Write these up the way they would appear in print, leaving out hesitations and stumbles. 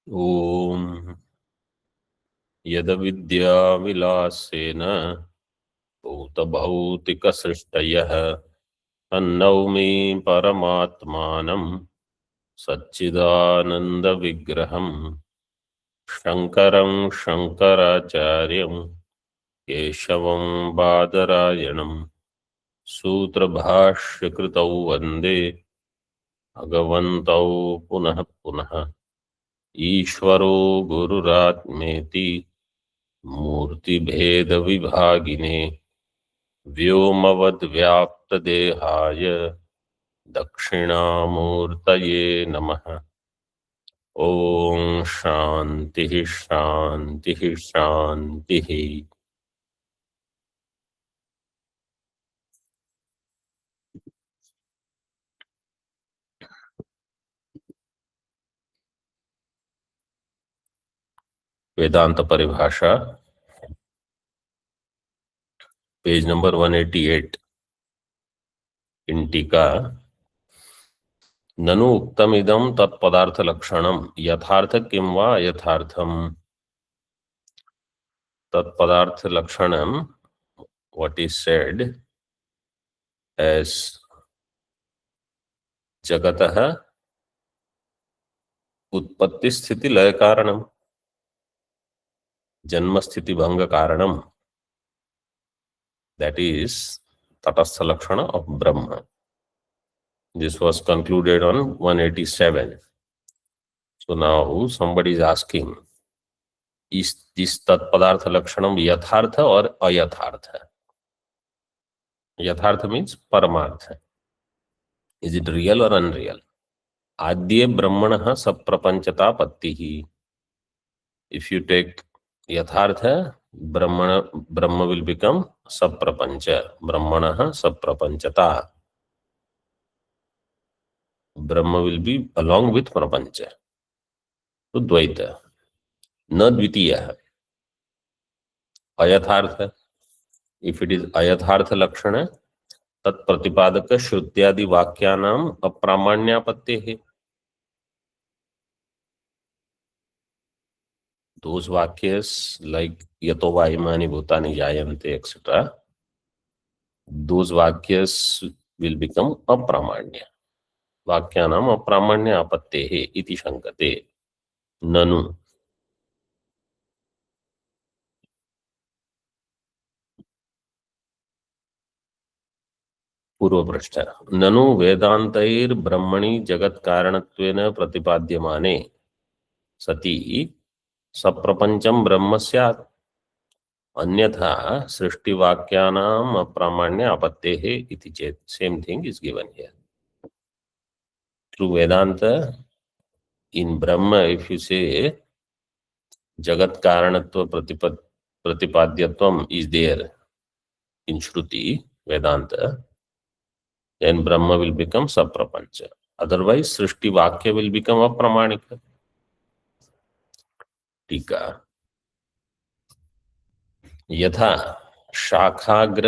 ओम यदविद्याविलासेन भूतभौतिकसृष्टयः तन्नौमि परमात्मानं सच्चिदानन्दविग्रहं शङ्करं शङ्कराचार्यं केशवं बादरायणं सूत्रभाष्यकृतौ वन्दे भगवन्तौ पुनः पुनः। ईश्वरो गुरुरात्मेति मूर्तिभेदविभागिने व्योमवद्व्याप्तदेहाय दक्षिणामूर्तये नमः। ओम शांति शांति शांति। वेदांत परिभाषा पेज नंबर 188 इन टीका। ननु उक्तमिदं तत्पदार्थ लक्षणम यथार्थ किं वा यथार्थम। तत्पदार्थ लक्षणम what is said as जगतः उत्पत्ति स्थिति लय कारणम जन्म स्थिति भंग कारणम, that is tatastha lakshana of Brahma. This was concluded on 187. So now somebody is asking, is this tatpadartha lakshanam yathartha or ayathartha? Yathartha means paramartha. Is it real or unreal? Adye brahmanah saprapanchata pattihi. If you take yathartha, Brahma will become saprapancha. Brahmanah saprapanchata. Brahma will be along with prapancha. तो द्वैत न द्वितीय अयथार्थ। If it is अयथार्थ लक्षण तत्प्रतिपादक श्रुत्यादि वाक्यानाम अप्रामाण्यापत्ति है। Those वाक्यस like यतो वा इमानि भूतानि जायन्ते एक्सेट्रा, दोज वाक्यस विल बिकम अप्रामाण्य। वाक्यानाम अप्रामाण्य आपत्ते है इति शंकते। ननु पूर्व पृष्ठ। ननु वेदांतैर ब्रह्मणि जगत कारणत्वेन प्रतिपाद्यमाने सति सप्रपंचम ब्रह्म स्यात्, अन्यथा सृष्टिवाक्यानाम अप्रामाण्य आपत्तेः इति चेत्। Same thing is given here. Through Vedanta in Brahman if you say जगत कारणत्व प्रतिपाद्यत्वम is there in shruti Vedanta, then Brahma will become saprapancha. Otherwise, Srishti Vakya will become apramanika. टीका। यथा शाखाग्र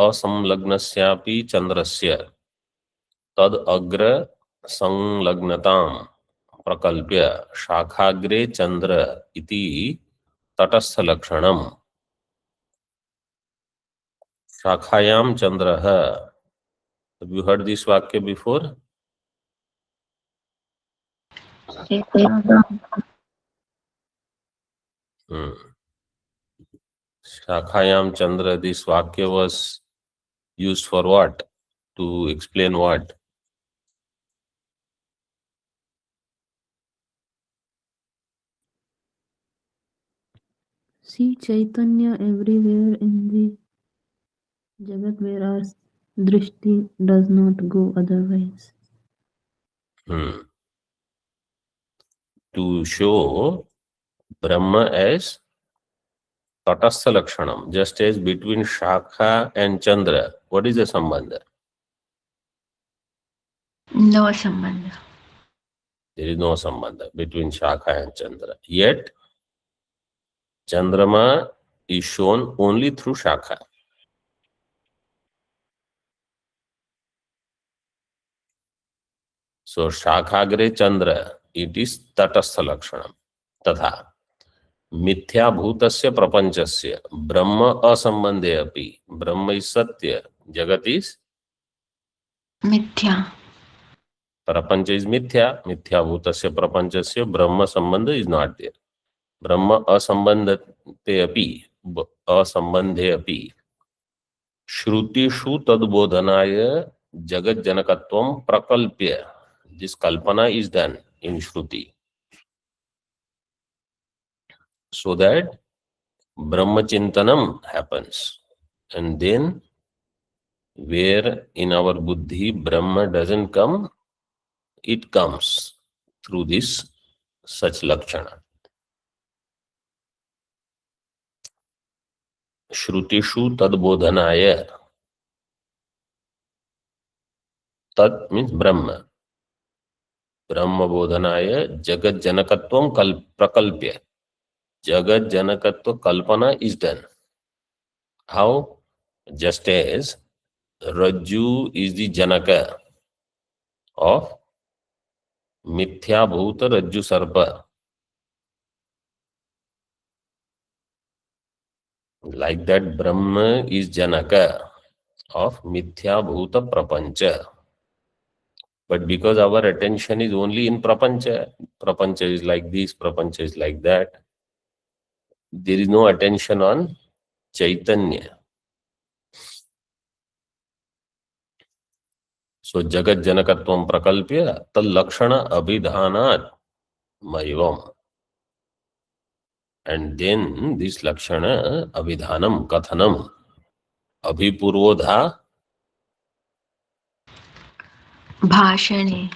असंलग्नस्यापि चंद्रस्य तद अग्र संलग्नतां प्रकल्प्य शाखाग्रे चंद्र इति तटस्थ लक्षणम शाखायाम चंद्रः। Have you heard this वाक्य before? Shakhayam Chandra, this Vakya was used for what? To explain what? See Chaitanya everywhere in the Jagat, whereas Drishti does not go otherwise. To show Brahma as Tatastha Lakshanam, just as between Shakha and Chandra, what is the Sambandha? No Sambandha. There is no Sambandha between Shakha and Chandra. Yet, Chandrama is shown only through Shakha. So, Shakhagre Chandra, it is tatastha lakshanam. Tatha मिथ्याभूतस्य प्रपंचस्य ब्रह्म असंबंधे अपि, ब्रह्म is सत्य, jagat is मिथ्या प्रपंच is mithya, मिथ्याभूतस्य प्रपंचस्य ब्रह्म संबंध is not there. ब्रह्म असंबंधते अपि, असंबंधे अपि श्रुतिषु तद्बोधनाय जगत जनकत्वं प्रकल्प्य, this kalpana is done in shruti so that Brahma Chintanam happens. And then where in our buddhi Brahma doesn't come, it comes through this such lakshana. Shrutishu tadbodhanaya. Tad means Brahma. Brahma bodhanaya jagat janakatvam prakalpya. Jagat janakatva kalpana is done. How? Just as Rajju is the janaka of mithya bhuta Rajju sarpa. Like that, Brahma is janaka of mithya bhuta prapancha. But because our attention is only in prapancha, prapancha is like this, prapancha is like that, there is no attention on Chaitanya. So jagat janakatvam prakalpya tal lakshana abhidhanat maivam. And then this lakshana abhidhanam kathanam abhipurvodha भाषणे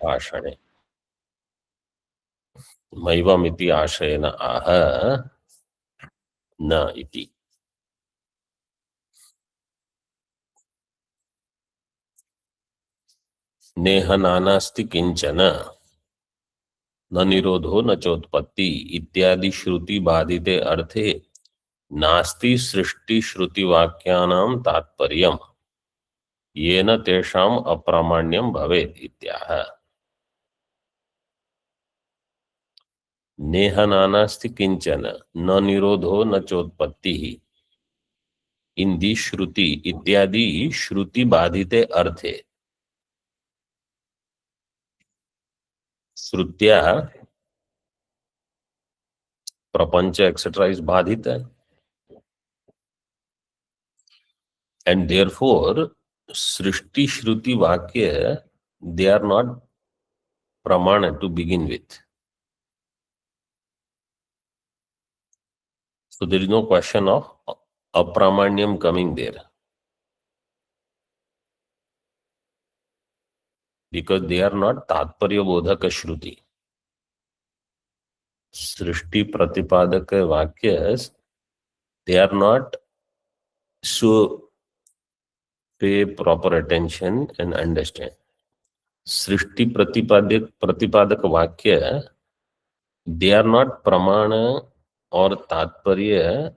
ashane. Maivam iti ashayana aha na iti. नेह नानास्ति किंचन न निरोधो न चोत्पत्ति इत्यादि श्रुति बाधिते अर्थे नास्ति सृष्टि श्रुति वाक्यानां तात्पर्यम् येन तेषाम् अप्रामाण्यं भवेत् इत्याह. नेह नानास्ति किंचन न निरोधो न चोत्पत्ति इन दी श्रुति इत्यादि श्रुति बाधिते अर्थे. श्रुत्या प्रपंच एक्सेट्रा इज बाधित and therefore सृष्टि श्रुति वाक्य they are not pramana to begin with. So there is no question of apramanyam coming there because they are not tatparya bodhaka shruti. Srishti pratipadaka vakyas, they are not so pay proper attention and understand. Srishti pratipadaka vakya, they are not pramana or tatparya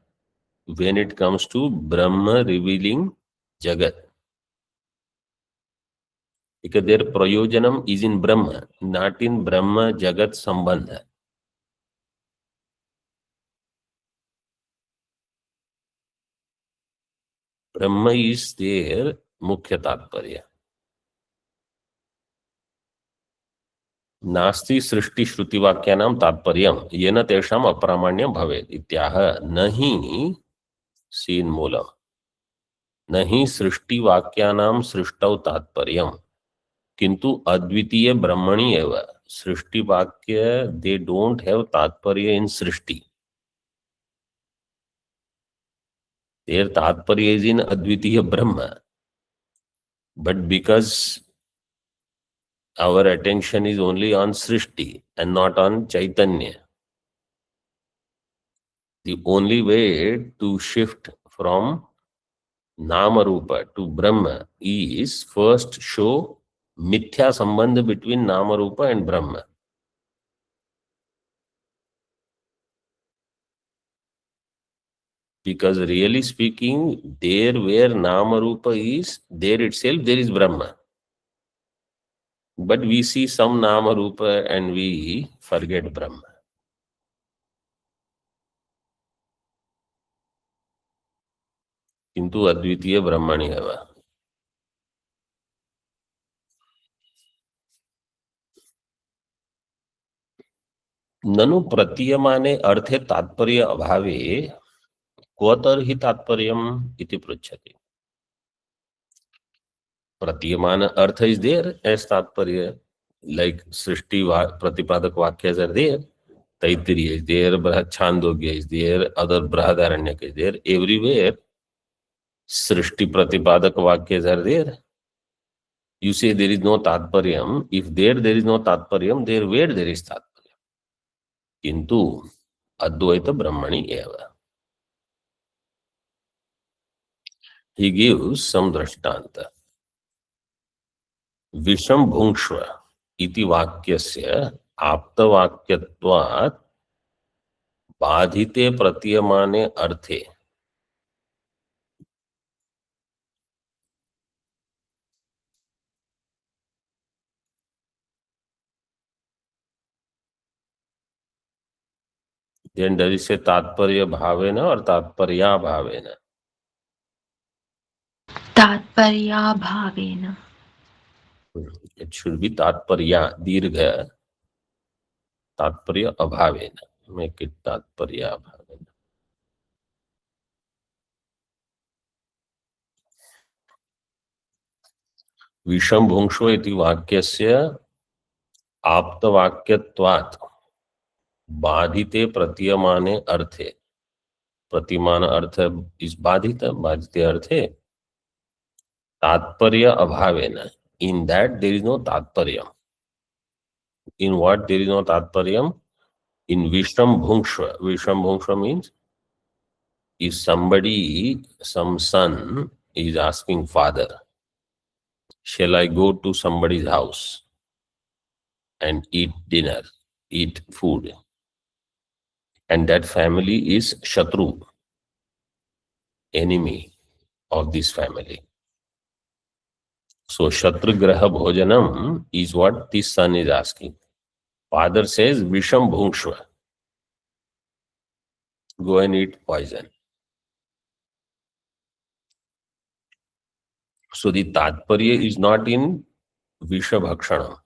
when it comes to Brahma revealing Jagat. Because their prayojanam is in Brahma, not in Brahma Jagat Sambandha. Brahma is their mukhya tatparya. नास्ति सृष्टि श्रुति वाक्यानां तात्पर्यम येन तेषाम् अप्रामाण्यं भवेत् इत्याह. नहीं scene Moolam नहीं सृष्टि वाक्यानां सृष्टौ तात्पर्यम किंतु अद्वितीय ब्रह्मणि एव. सृष्टि वाक्य दे डोंट हैव तात्पर्य इन सृष्टि. देयर तात्पर्य इज इन अद्वितीय ब्रह्म. But because our attention is only on Srishti and not on Chaitanya, the only way to shift from Nama Rupa to Brahma is first show Mithya Sambandha between Nama Rupa and Brahma. Because really speaking, there where Nama Rupa is, there itself there is Brahma. but we see some nama rupa and we forget Brahma. किंतु अद्वितीय ब्रह्मणि एव. ननु प्रतीयमाने अर्थे तात्पर्य अभावे क्व तर्हि तात्पर्यम् इति पृच्छति. प्रतीयमान अर्थ is there as तात्पर्य, like सृष्टि प्रतिपादक वाक्यas are there, Taittiriya is there, Chandogya is there, other Brihadaranyaka is there, everywhere सृष्टि प्रतिपादक वाक्यas are there. You say there is no तात्पर्यम. If there is no तात्पर्यम, there where there is तात्पर्यम. किंतु अद्वैत ब्रह्मणि एव. He gives some दृष्टान्त. विषम भुङ्क्ष्व इति वाक्यस्य आप्तवाक्यत्वात् बाधिते प्रतीयमाने अर्थे then does it say तात्पर्य भावेन or तात्पर्या Bhaven? तात्पर्याभावेन. It should be तात्पर्या दीर्घ तात्पर्य अभावेन. Make it तात्पर्या भावेन. विषम भुङ्क्ष्व इति वाक्यस्य आप्तवाक्यत्वात् बाधिते प्रतीयमाने अर्थे. प्रतिमान अर्थ इस बाधित बाधिते अर्थे तात्पर्य अभावेन. In that there is no तात्पर्य. In what there is no तात्पर्य? In विषम भुङ्क्ष्व. विषम भुङ्क्ष्व means if somebody, some son is asking father, shall I go to somebody's house and eat dinner, eat food? And that family is Shatru, enemy of this family. So Shatru Graha Bhojanam is what this son is asking. Father says, Visham Bhungshva. Go and eat poison. So the Tatparya is not in Vishabhakshanam.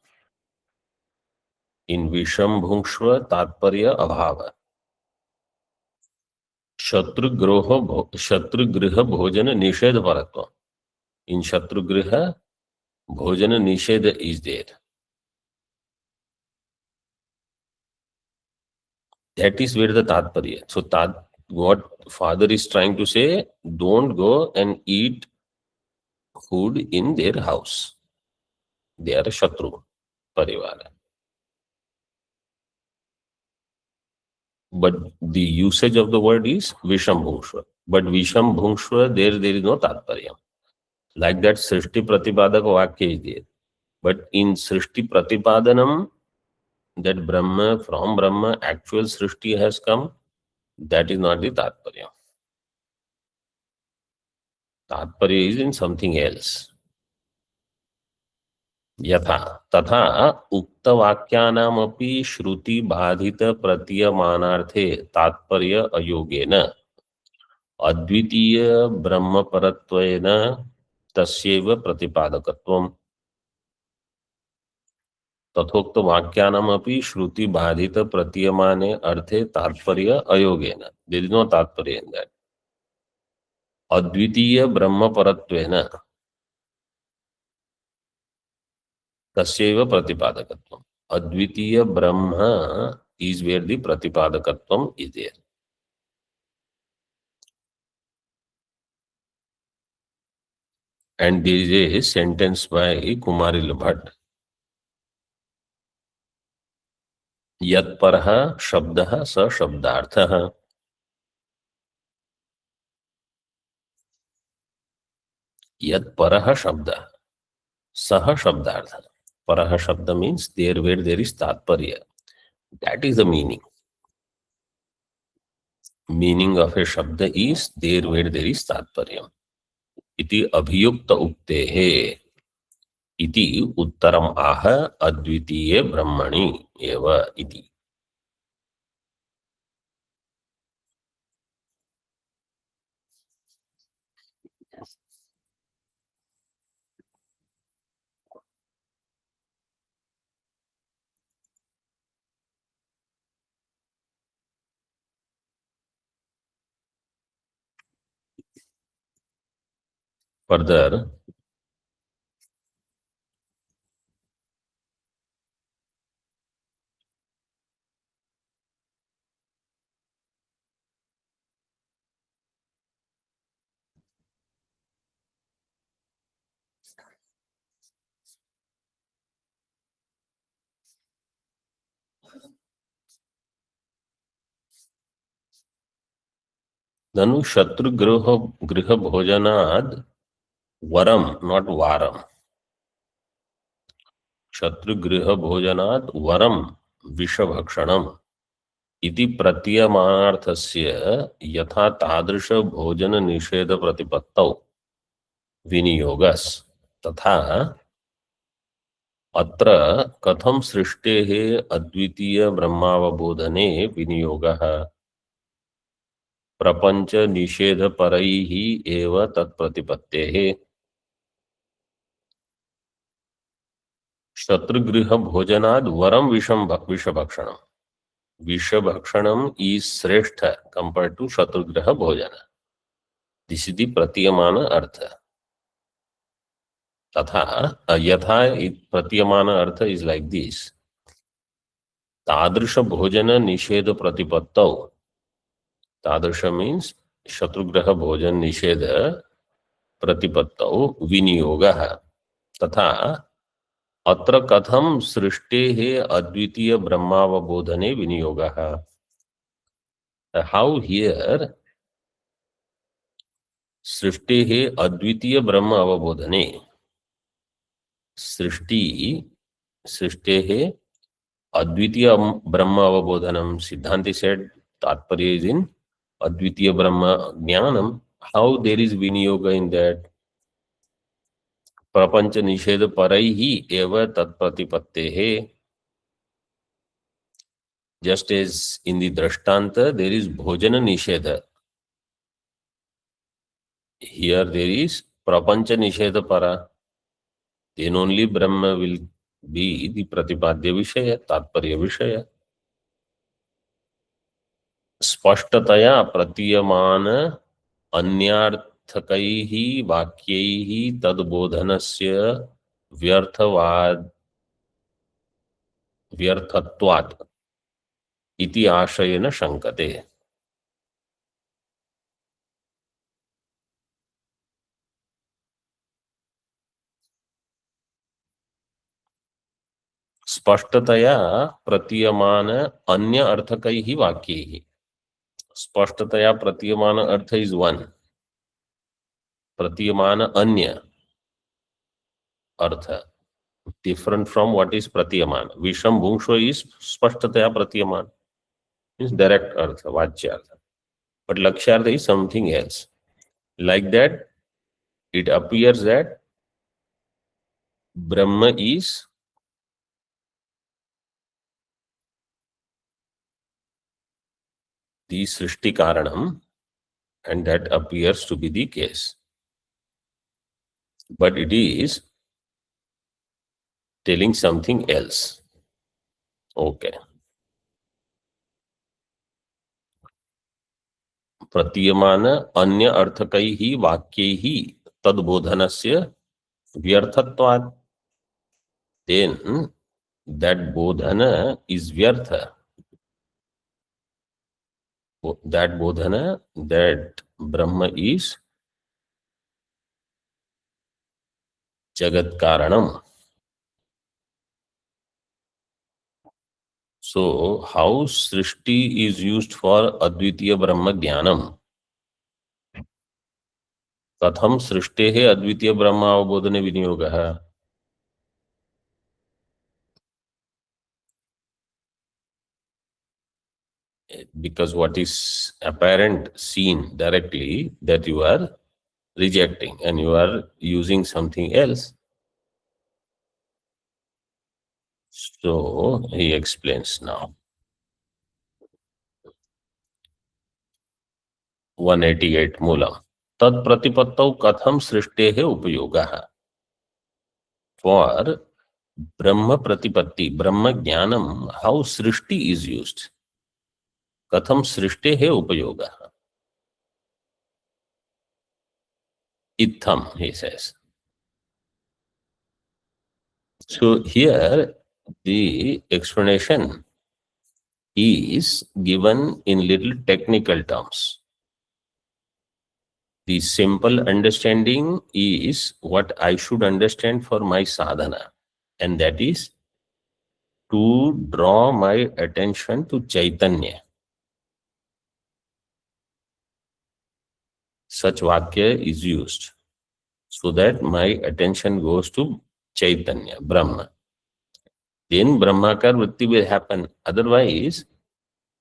In Visham Bhungshva Tatparya Abhava. Shatrugriha Bhojana Nishedha Paratva. In Shatrugriha, Bhojana Nishedha is there. That is where the Tatparya. So what father is trying to say, don't go and eat food in their house. They are a Shatru Parivara. But the usage of the word is Visham Bhungshva. But Visham Bhungshva, there is no Tatparya. Like that Srishti Pratipadaka Vakya is there. But in Srishti Pratipadanam, that Brahma, from Brahma, actual Srishti has come, that is not the Tatparya. Tatparya is in something else. यथा तथा उक्त वाक्यानाम अपि श्रुति बाधित प्रतीयमानार्थे तात्पर्य अयोगेन अद्वितीय ब्रह्मपरत्वेन तस्यैव प्रतिपादकत्वम्. तथोक्त वाक्यानाम अपि श्रुति बाधित प्रतीयमाने अर्थे तात्पर्य अयोगेन. देयर इज नो तात्पर्य इन दैट. अद्वितीय ब्रह्मपरत्वेन तस्यैव प्रतिपादकत्वम्. Advitiya Brahma is where the Pratipadakatvam is there. And there is a sentence by Kumari Bhatt. Yat parha shabdaha sa shabdarthaha. Yat paraha shabda saha shabdartha. Paraha shabda means there where there is tatparya. That is the meaning. Meaning of a shabda is there where there is tatparya. Iti abhiyukta uktehe. इति उत्तरम आह अद्वितीये ब्रह्मणि एव इति. Further, ननु शत्रुगृह भोजनाद वरम, not warm, शत्रुगृह भोजनाद वरम विषभक्षणम इति प्रतीयमानार्थस्य यथा तादृश भोजन निषेध प्रतिपत्तौ विनियोगस् तथा अत्र कथम सृष्टेः अद्वितीय ब्रह्मावबोधने विनियोगः प्रपंच निषेध परैः एव तत्प्रतिपत्तेः. शत्रुगृह भोजनाद वरम विषभक्षणम. विषभक्षणम is श्रेष्ठ compared to शत्रुगृह भोजन. This is the प्रतीयमान अर्थ. तथा यथा प्रतीयमान अर्थ is like this. तादृश भोजन निषेध प्रतिपत्तौ. तादृश means शत्रुगृह भोजन निषेध प्रतिपत्तौ विनियोगः तथा अत्र कथम सृष्टेः अद्वितीय ब्रह्मावबोधने विनियोगः. How here सृष्टेः अद्वितीय ब्रह्म अवबोधने. सृष्टेः अद्वितीय ब्रह्म अवबोधनम. सिद्धांति said तात्पर्य is in अद्वितीय ब्रह्म ज्ञानम. How there is विनियोग in that. प्रपंच निषेध परैः एव तत्प्रतिपत्तेः. Just as in the Drishtanta there is bhojana nishedha, here there is prapancha nishedha para. Then only Brahma will be the Pratipadya Vishaya, Tatparya Vishaya. Spashtataya pratiyamana अन्यार्थकैः वाक्यैः तद्बोधनस्य व्यर्थत्वात् इति आशयेन शंकते. स्पष्टतया प्रतीयमान अन्य अर्थकैः वाक्यैः. स्पष्टतया प्रतीयमान earth is one. प्रतीयमान अन्य अर्थ different from what is pratyaman. Visham bhungsho is spashtataya pratyaman, means direct artha, vachyartha. But lakshyartha is something else. Like that, it appears that Brahma is the Srishti Karanam, and that appears to be the case. But it is telling something else. Okay. प्रतीयमान अन्य अर्थकैः वाक्यैः तद्बोधनस्य व्यर्थत्वात्. Then that bodhana is vyartha. That bodhana, that Brahma is Jagat Karanam. So, how Srishti is used for Advitiya Brahma Jnanam? Katham Srishtehe Advitiya Brahma Avabodhane Vinyogaha. Because what is apparent, seen directly, that you are rejecting and you are using something else. So he explains now. 188 Moolam तत्प्रतिपत्तौ कथम सृष्टेः उपयोगः. For Brahma Pratipatti, Brahma Jnanam, how Srishti is used. Katham Srishtehe Upayoga. Itham, he says. So here the explanation is given in little technical terms. The simple understanding is what I should understand for my sadhana, and that is to draw my attention to Chaitanya. Such Vakya is used so that my attention goes to Chaitanya, Brahma. Then Brahmakar Vritti will happen. Otherwise,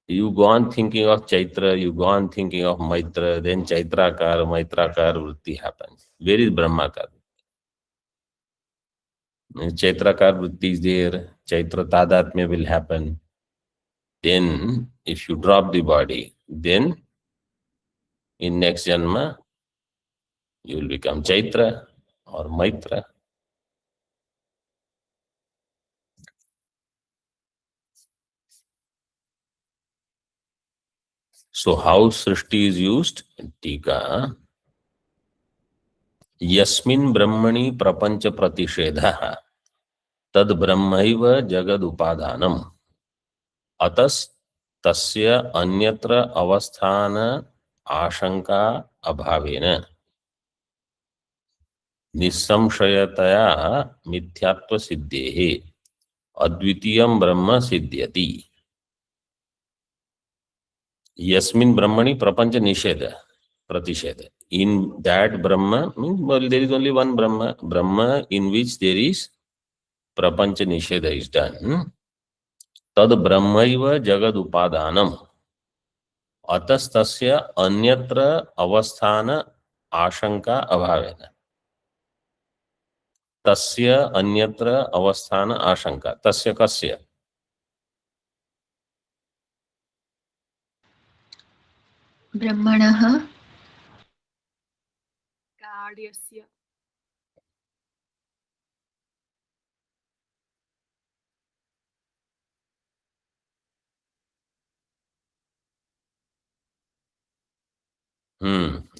you go on thinking of Chaitra, you go on thinking of Maitra, then Chaitrakar, Maitrakar Vritti happens. Where is Brahmakar? Chaitrakar Vritti is there, Chaitra Tadatmya will happen. Then, if you drop the body, then in next Janma, you will become Chaitra or Maitra. So how Srishti is used? Tika. Yasmin Brahmani Prapancha Pratishedha Tad Brahmaiva Jagad Upadhanam Atas Tasya Anyatra Avasthana Ashanka Abhavena Nisamshayataya Mithyatva Siddhehe Advitiyam Brahma Siddhyati. Yasmin Brahmani Prapancha Nisheda Pratisheda. In that Brahma, well, there is only one Brahma, Brahma in which there is Prapancha Nisheda is done. Tad Brahmaiva Jagad Upadhanam Atastasya Anyatra Avasthana Ashanka Abhavena. Tasya Anyatra Avasthana Ashanka. Tasya Kasya. ब्रह्मणः कार्यस्य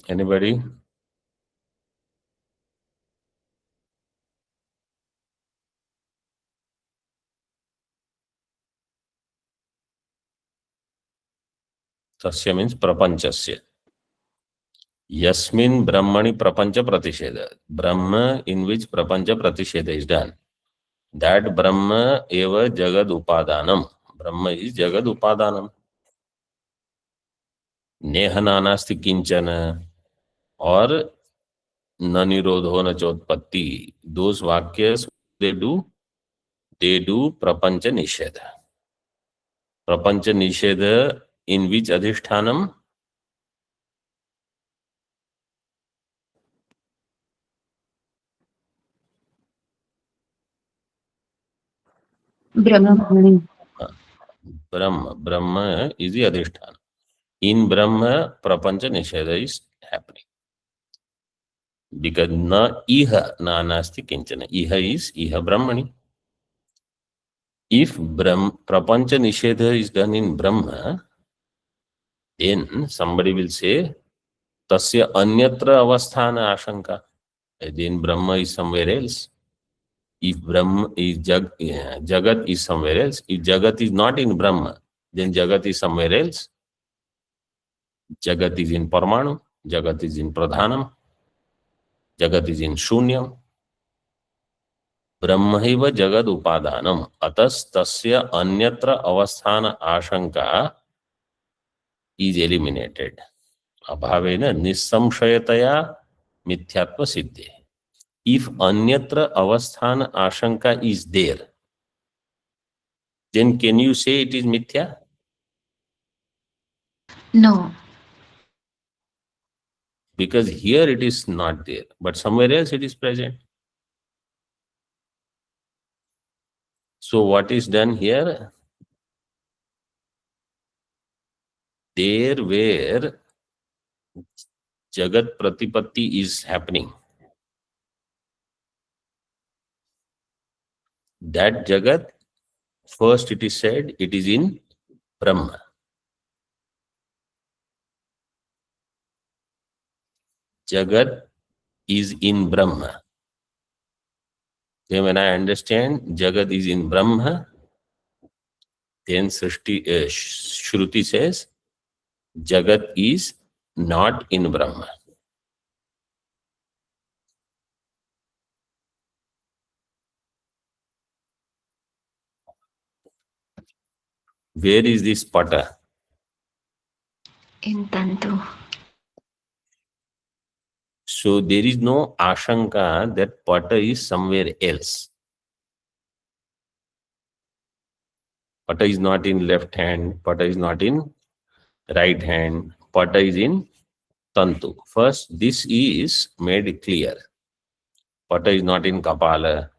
Anybody? Tasya means Prapanchasya. Yasmin Brahmani Prapancha Pratisheda. Brahma in which Prapancha Pratisheda is done. That Brahma eva Jagad Upadhanam. Brahma is Jagad Upadhanam. Nehananasti Kinchana or Nanirodho na Chotpatti. Those Vakyas they do Prapancha Nisheda. Prapancha Nisheda in which Adhishthanam? Brahmani. Brahma is the Adhisthana. In Brahma, Prapancha Nisheda is happening. Because na iha na nasti kinchana. Iha is iha Brahmani. If Prapancha Nisheda is done in Brahma, then somebody will say, Tasya Anyatra Avasthana Ashanka. Then Brahma is somewhere else. If Brahma is Jagat is somewhere else. If Jagat is not in Brahma, then Jagat is somewhere else. Jagat is in Parmanu, Jagat is in Pradhanam, Jagat is in Shunyam. Brahmaiva Jagad Upadhanam Atas Tasya Anyatra Avasthana Ashanka is eliminated. Abhavena Nisamshayataya Mithyatva Siddhe. If Anyatra Avasthana Ashanka is there, then can you say it is Mithya? No. Because here it is not there, but somewhere else it is present. So what is done here? There where Jagat Pratipatti is happening, that Jagat, first it is said, it is in Brahma. Jagat is in Brahma. Then when I understand Jagat is in Brahma, then Shruti says Jagat is not in Brahma. Where is this pata? In Tantu. So there is no ashanka that pata is somewhere else. Pata is not in left hand, pata is not in right hand, pata is in tantu. First, this is made clear. Pata is not in kapala,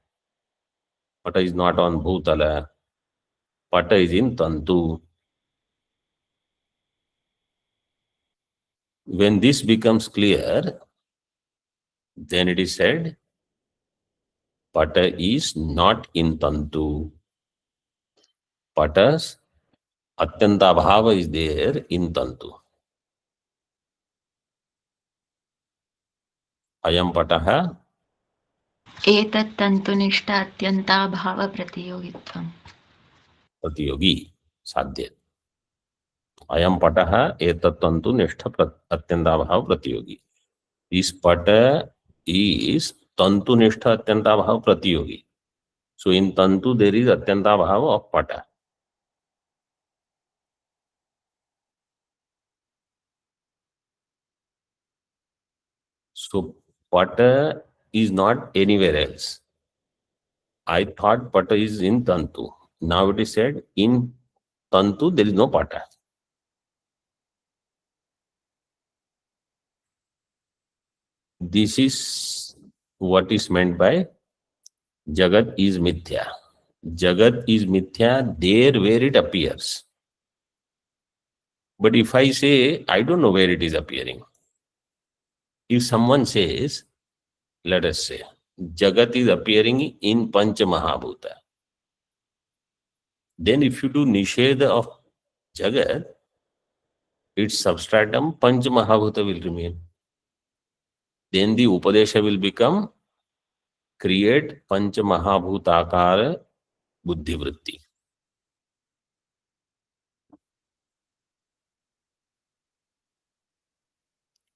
pata is not on bhutala, pata is in tantu. When this becomes clear, then it is said pata is not in tantu. Pata's atyanta bhava is there in tantu. Ayam pataha एतत् तन्तुनिष्ठ अत्यन्ताभाव प्रतियोगित्वम्. प्रतियोगी साध्य. Ayam pataha etat tantu nishtha atyanta bhava प्रतियोगी. This pata is tantu nishtha atyanta bhava प्रतियोगी. So in tantu there is atyanta bhava of pata. So pata is not anywhere else. I thought pata is in tantu. Now it is said in tantu there is no pata. This is what is meant by Jagat is mithya. Jagat is mithya there where it appears. But if I say, I don't know where it is appearing. If someone says, let us say, Jagat is appearing in Pancha Mahabhuta. Then if you do Nisheda of Jagat, its substratum Pancha Mahabhuta will remain. Then the Upadesha will become create Pancha Mahabhutakara Buddhi Vritti.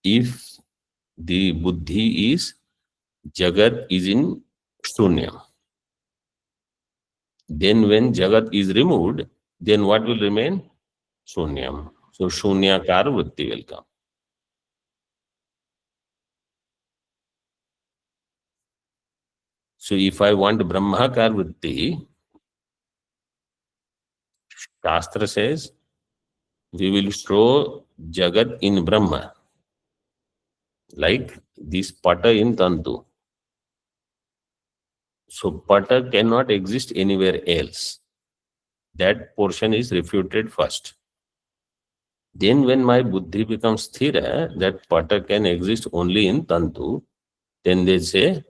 If the Buddhi is Jagat is in Shunya, then when Jagat is removed, then what will remain? Shunyam. So Shunyakar Vritti will come. So if I want Brahmakar Vritti, Shastra says we will show Jagat in Brahma, like this pata in Tantu. So pata cannot exist anywhere else. That portion is refuted first. Then when my buddhi becomes sthira, that pata can exist only in Tantu, then they say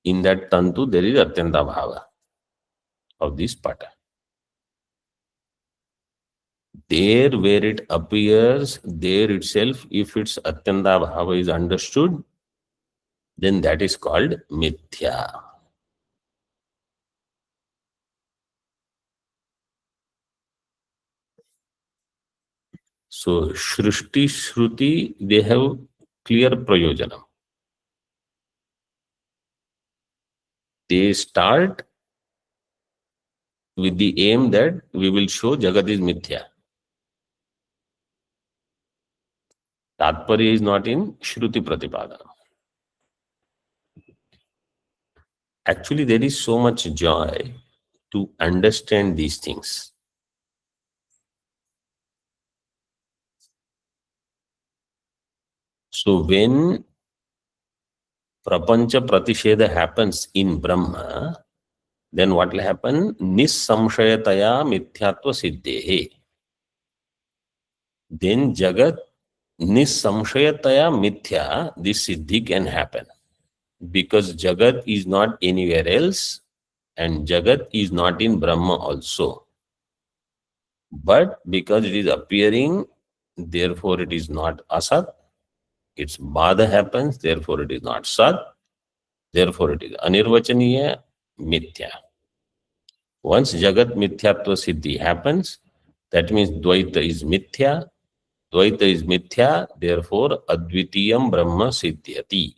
in that Tantu there is Atyanta Bhava of this pata. There where it appears, there itself, if its Atyanta Bhava is understood, then that is called Mithya. So Shrishti, Shruti, they have clear prayojanam. They start with the aim that we will show Jagat is Mithya. Tatparya is not in Shruti Pratipadana. Actually, there is so much joy to understand these things. So when Prapancha Pratisheda happens in Brahma, then what will happen? Nissamshayataya mithyatva siddhehe. Then Jagat Nissamshayataya mithya, this siddhi can happen. Because Jagat is not anywhere else and Jagat is not in Brahma also. But because it is appearing, therefore it is not asat. Its bada happens, therefore it is not sat. Therefore it is anirvachaniya mithya. Once Jagat mithyatva siddhi happens, that means Dvaita is mithya. Dvaita is mithya, therefore Advitiyam Brahma siddhyati.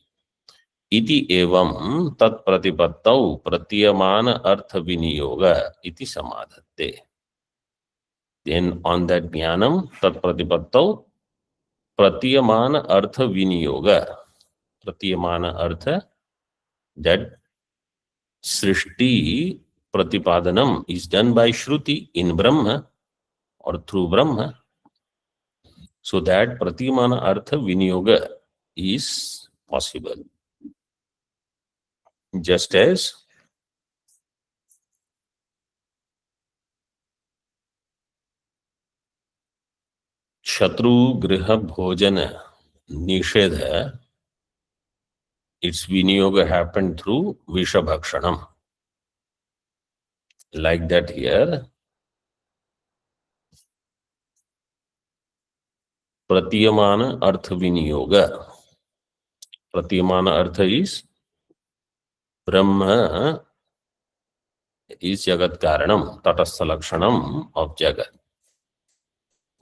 Iti evam tat pratipattau pratiyamana artha viniyoga iti samadhatte. Then on that jnanam tat pratipattau pratiyamana artha viniyoga. Pratiyamana artha, that srishti pratipadanam is done by Shruti in Brahma or through Brahma. So that pratiyamana artha viniyoga is possible. Just as Shatru Griha Bhojana Nishedha, its viniyoga happened through Vishabhakshanam. Like that here, Pratiyamana Artha Viniyoga. Pratiyamana Artha is Brahma is Jagat Karanam, Tatastha Lakshanam of Jagat.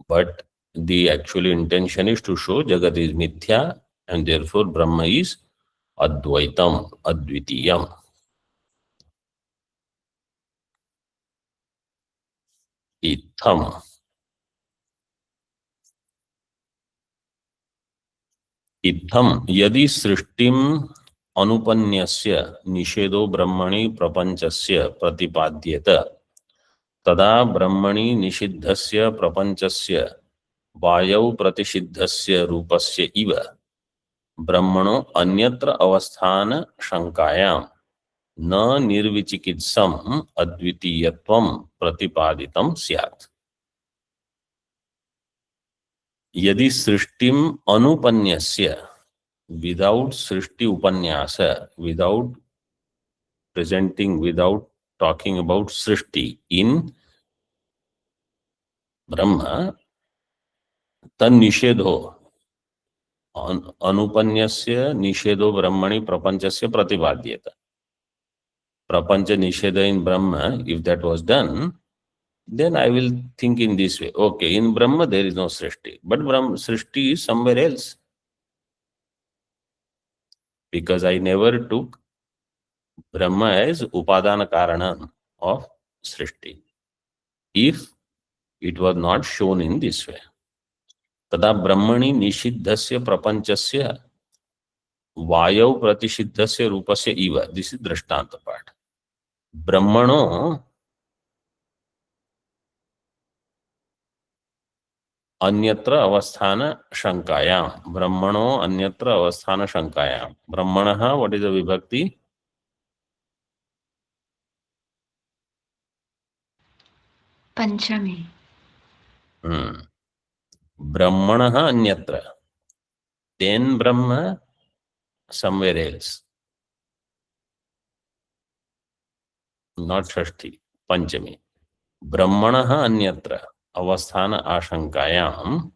But the actual intention is to show Jagat is Mithya and therefore Brahma is Advaitam, Advitiyam. Itham. Itham yadi srishtim अनुपन्यस्य निषेधो ब्रह्मणि प्रपंचस्य प्रतिपाद्येत तदा ब्रह्मणि निषिद्धस्य प्रपंचस्य वायौ प्रतिषिद्धस्य रूपस्य इव ब्रह्मणो अन्यत्र अवस्थान शंकायां न निर्विचिकित्सम अद्वितीयत्वं प्रतिपादितं स्यात्. यदि सृष्टिम अनुपन्यस्य, without srishti upanyasa, without presenting, without talking about srishti in Brahma, tan nishedho anupanyasya nishedho brahmani prapanchasya pratipadyeta. Prapancha nishedha in Brahma, if that was done, then I will think in this way. Okay, in Brahma there is no srishti, but Brahma srishti is somewhere else. Because I never took Brahma as Upadana Karana of Srishti. If it was not shown in this way. Tada Brahmani Nishiddhasya Prapanchasya Vayav Pratishiddhasya Rupasya Iva. This is Drishtanta part. Brahmano Anyatra Avasthana Shankayam. Brahmano Anyatra Avasthana Shankayam. Brahmanaha, what is the vibhakti? Panchami. Brahmanaha Anyatra. Then Brahma somewhere else. Not Shashti, Panchami. Brahmanaha Anyatra. Avasthana Ashankayam.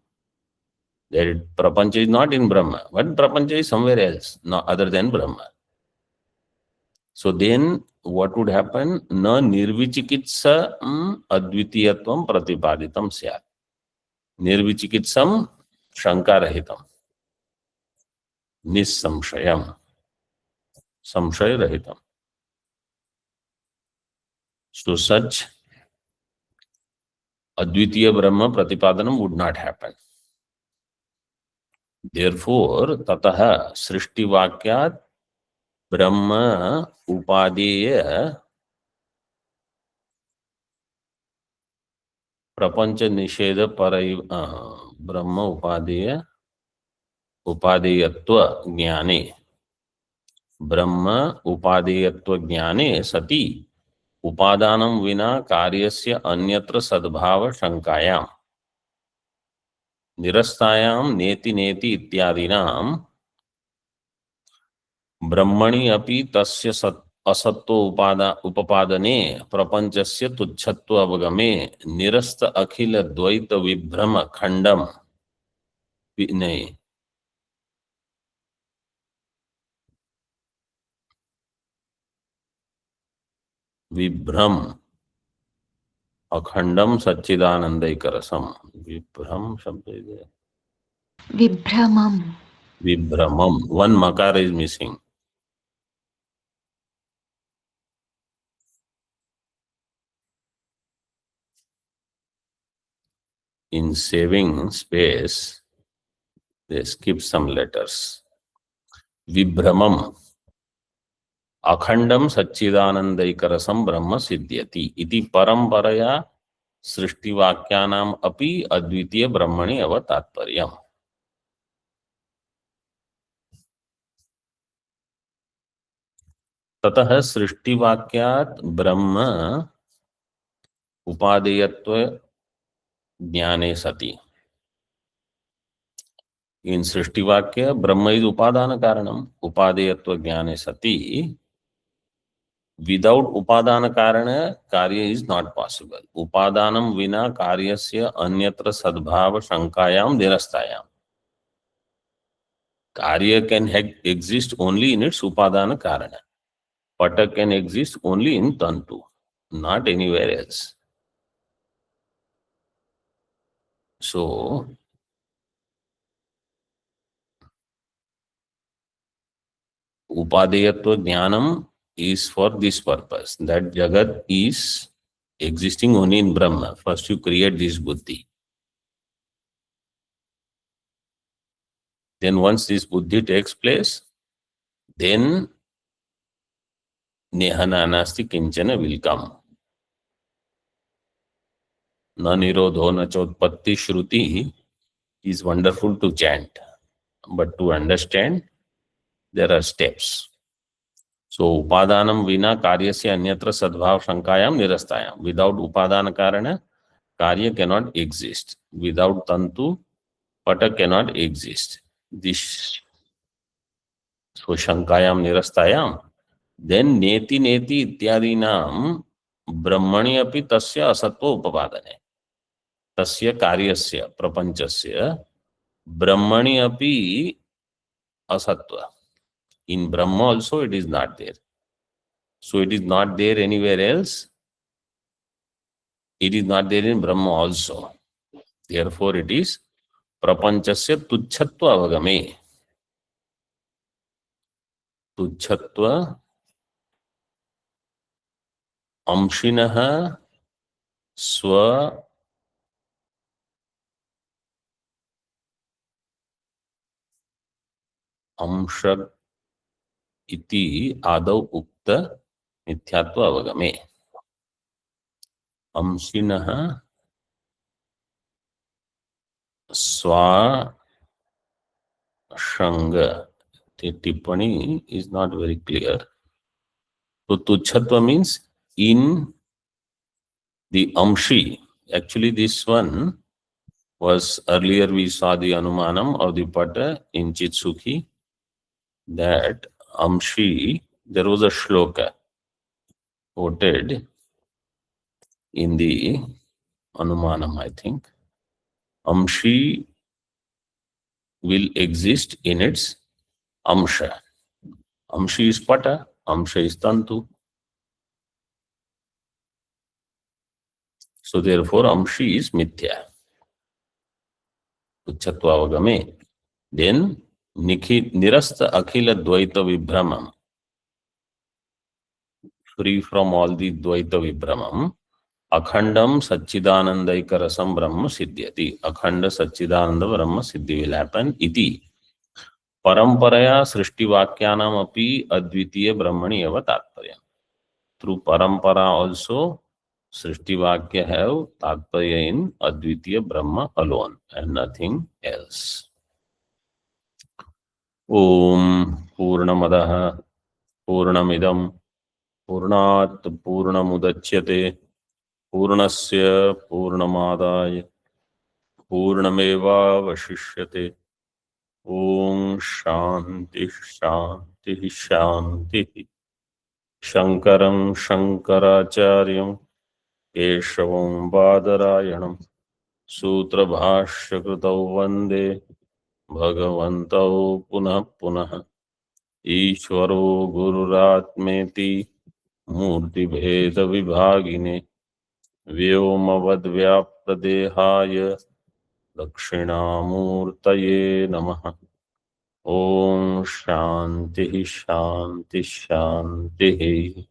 That Prapancha is not in Brahma, but Prapancha is somewhere else, no other than Brahma. So then what would happen? Na nirvichikitsa advitiyatvam pratipaditam syat. Nirvichikitsam shankarahitam. Nissamshayam. Samshayarahitam. So such Advitiya Brahma Pratipadanam would not happen. Therefore, tataha srishti vakyat Brahma upadeya prapancha nisheda parai Brahma upadeyatva jnane. Brahma upadeyatva jnane sati उपादानं विना कार्यस्य अन्यत्र सद्भाव शंकायां निरस्तायां नेति नेति इत्यादीनां ब्रह्मणि अपि तस्य असत्व उपपादने प्रपंचस्य तुच्छत्व अवगमे निरस्त अखिल द्वैत विभ्रम खंडम नहीं विभ्रम अखंडम सच्चिदानंदैकरसम विभ्रम शब्द है विभ्रमम् विभ्रमम वन मकार is missing in saving space they skip some letters विभ्रमम अखंडम सच्चिदानंदैकरसम ब्रह्म सिद्ध्यति इति परंपरया सृष्टिवाक्यानाम अपि अद्वितीय ब्रह्मणि एव तात्पर्यम् ततः सृष्टिवाक्यात् ब्रह्म उपादेयत्व ज्ञाने सति इन सृष्टिवाक्य ब्रह्म इज उपादान कारणम उपादेयत्व ज्ञाने सति विदाउट उपादान कारण कार्य इज नॉट पॉसिबल उपादानम विना कार्यस्य अन्यत्र सद्भाव शंकायां निरस्तायां कार्य can exist only in its upadana karana pata can exist only in tantu not anywhere else so upadeyatva jnanam is for this purpose that jagat is existing only in brahma first you create this buddhi then once this buddhi takes place then nehana nasti kinchana will come na nirodho na chotpatti shruti is wonderful to chant but to understand there are steps so upadanam vina karyasya anyatra sadbhav shankayam nirastayam without upadana karana karya cannot exist without tantu pata cannot exist this so shankayam nirastayam then neti neti ityadinam ब्रह्मणि अपि तस्य असत्व उपपादने तस्य कार्यस्य प्रपंचस्य ब्रह्मणि अपि असत्व in brahma also it is not there so it is not there anywhere else it is not there in brahma also therefore it is prapanchasya tuchhatva avagame तुच्छत्व अंशिनः स्व अंश इति आदौ उक्त मिथ्यात्व अवगमे अंशिनः स्वाशंग टिप्पणी is not very clear. So tuchhatva means in the amshi. Actually this one was earlier we saw the anumanam or the pata in Chitsukhi that amshi there was a shloka quoted in the anumanam I think. Amshi will exist in its amsha. Amshi is pata, amsha is tantu. So therefore amshi is mithya. Tuchhatva avagame. Then nirasta akhila dvaita vibramam. Free from all the dvaita vibramam. Akhandam Satchidanandaika Rasam Brahma Siddhyati. Akhanda Satchidananda Brahma Siddhi will happen. Iti. Paramparaya Srishti Vakyanam api Advitiya Brahmani eva Tatparya. Through Parampara also, Srishti Vakya have Tatparya in Advitiya Brahma alone and nothing else. Om Purnamadaha Purnamidam पूर्णात् पूर्णमुदच्यते पूर्णस्य पूर्णमादाय पूर्णमेवावशिष्यते। ओम शांति शांति शांति। शंकरं शंकराचार्यं केशवं बादरायणं सूत्रभाष्यकृतौ वन्दे भगवन्तौ पुनः पुनः। ईश्वरो गुरुरात्मेति मूर्तिभेदविभागिने व्योमवद्व्याप्तदेहाय दक्षिणामूर्तये नमः। ओम शांति शांति शांति।